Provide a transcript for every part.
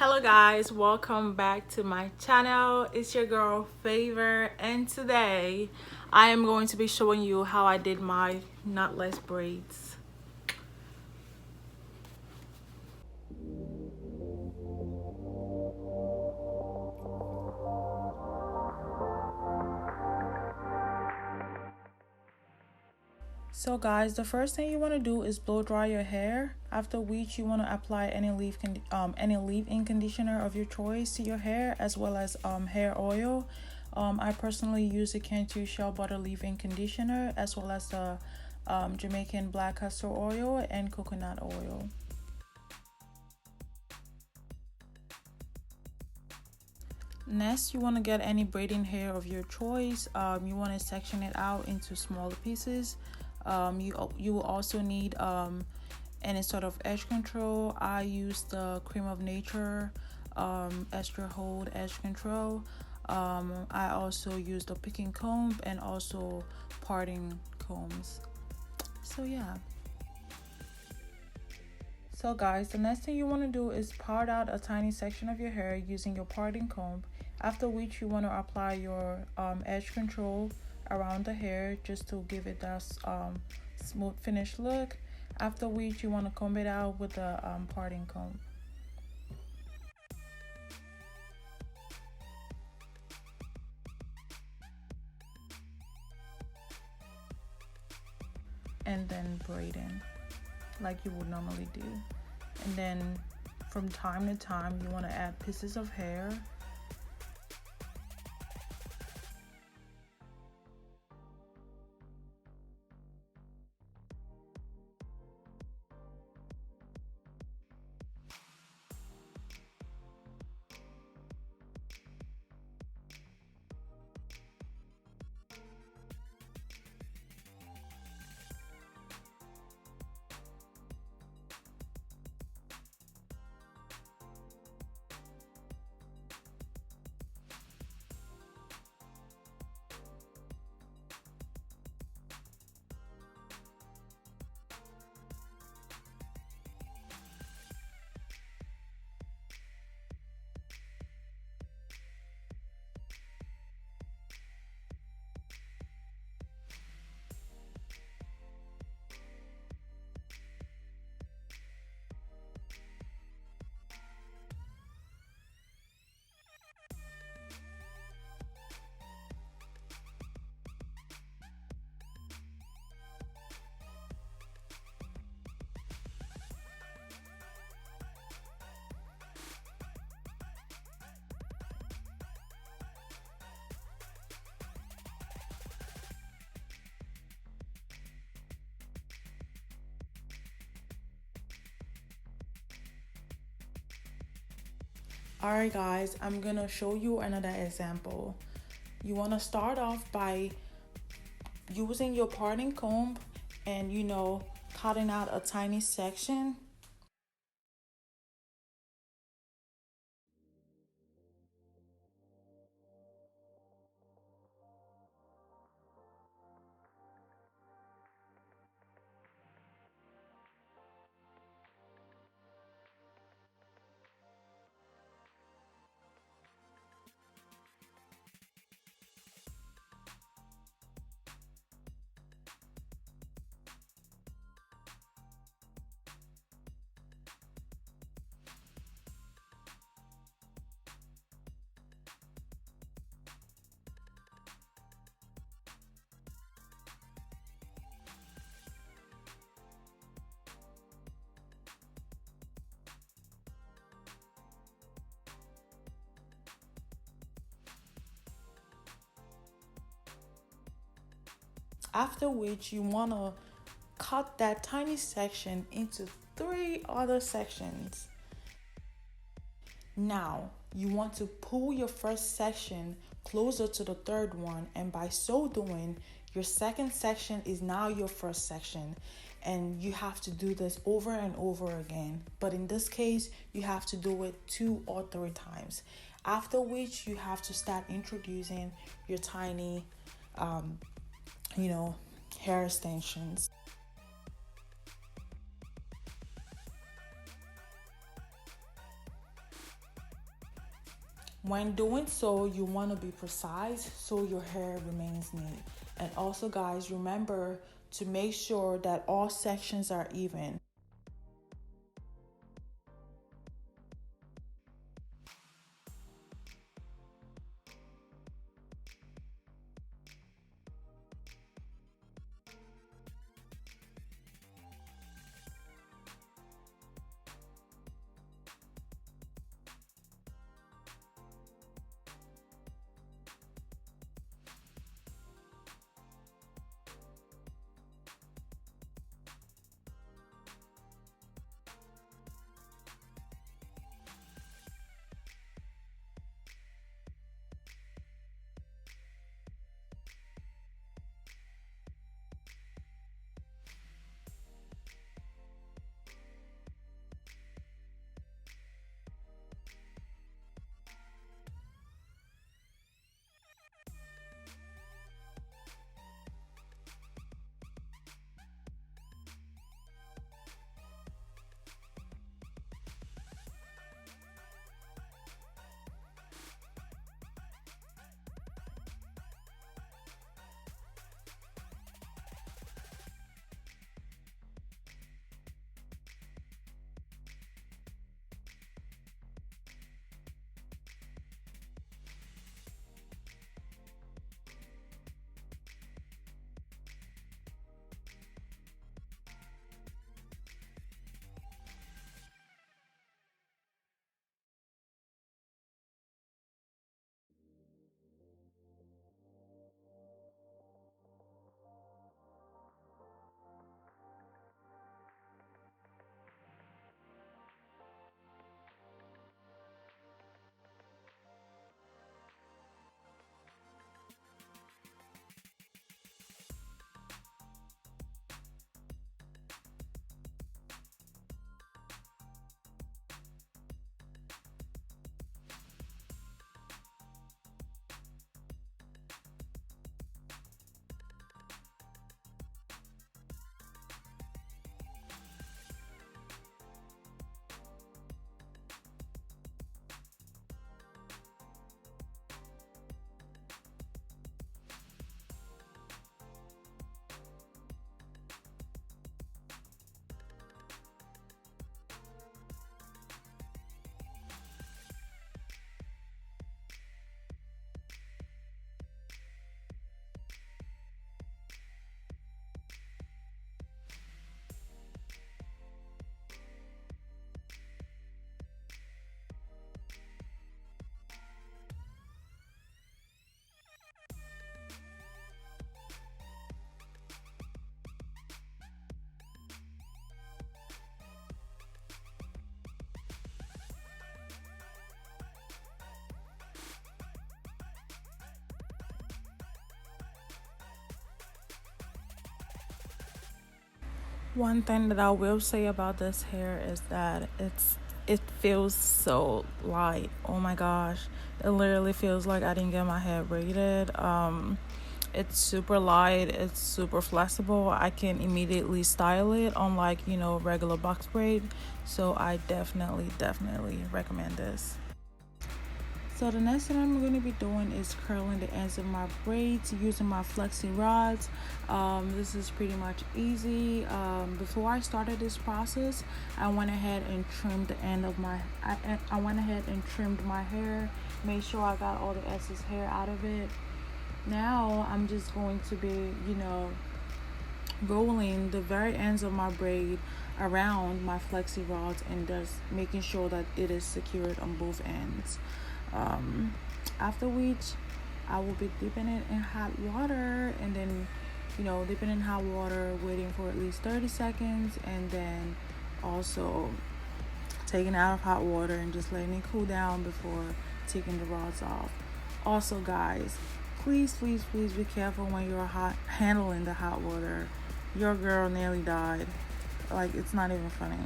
Hello guys, welcome back to my channel. It's your girl Favor, and today I am going to be showing you how I did my knotless braids. So guys, the first thing you want to do is blow dry your hair, after which you want to apply any leave-in conditioner of your choice to your hair, as well as hair oil. I personally use the Cantu Shea Butter leave-in conditioner, as well as the Jamaican black castor oil and coconut oil. Next, you want to get any braiding hair of your choice. You want to section it out into smaller pieces. You will also need any sort of edge control. I use the Cream of Nature extra hold edge control. I also use the picking comb and also parting combs. So yeah. So guys, the next thing you want to do is part out a tiny section of your hair using your parting comb, after which you want to apply your edge control around the hair just to give it that smooth finished look, after which you want to comb it out with the parting comb. And then braiding like you would normally do. And then from time to time you want to add pieces of hair. Alright guys, I'm gonna show you another example. You want to start off by using your parting comb and cutting out a tiny section. After which you want to cut that tiny section into 3 other sections. Now you want to pull your first section closer to the third one, and by so doing, your second section is now your first section, and you have to do this over and over again. But in this case, you have to do it 2 or 3 times. After which you have to start introducing your tiny hair extensions. When doing so, you want to be precise so your hair remains neat. And also, guys, remember to make sure that all sections are even. One thing that I will say about this hair is that it feels so light. Oh my gosh. It literally feels like I didn't get my hair braided. It's super light, it's super flexible. I can immediately style it unlike, regular box braid. So I definitely recommend this. So the next thing I'm going to be doing is curling the ends of my braids using my flexi rods. This is pretty much easy. Before I started this process, I went ahead and trimmed the end of I went ahead and trimmed my hair, made sure I got all the excess hair out of it. Now I'm just going to be, rolling the very ends of my braid around my flexi rods and just making sure that it is secured on both ends. After which I will be dipping it in hot water and then dipping in hot water, waiting for at least 30 seconds, and then also taking it out of hot water and just letting it cool down before taking the rods off. Also, guys, please be careful when you're handling the hot water. Your girl nearly died. Like, it's not even funny.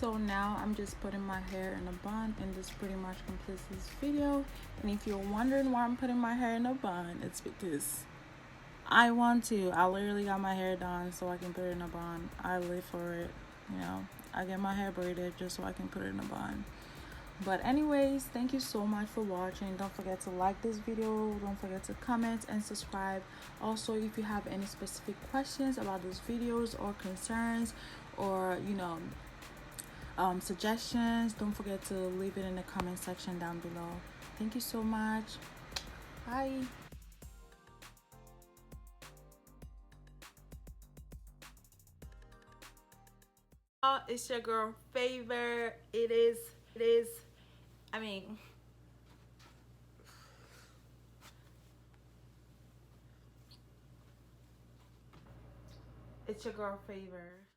So now I'm just putting my hair in a bun, and this pretty much completes this video. And if you're wondering why I'm putting my hair in a bun, it's because I want to. I literally got my hair done so I can put it in a bun. I live for it, you know. I get my hair braided just so I can put it in a bun. But anyways, thank you so much for watching. Don't forget to like this video. Don't forget to comment and subscribe. Also, if you have any specific questions about these videos or concerns, or suggestions, don't forget to leave it in the comment section down below. Thank you so much. Bye. It's your girl Favor. It is I mean, it's your girl Favor.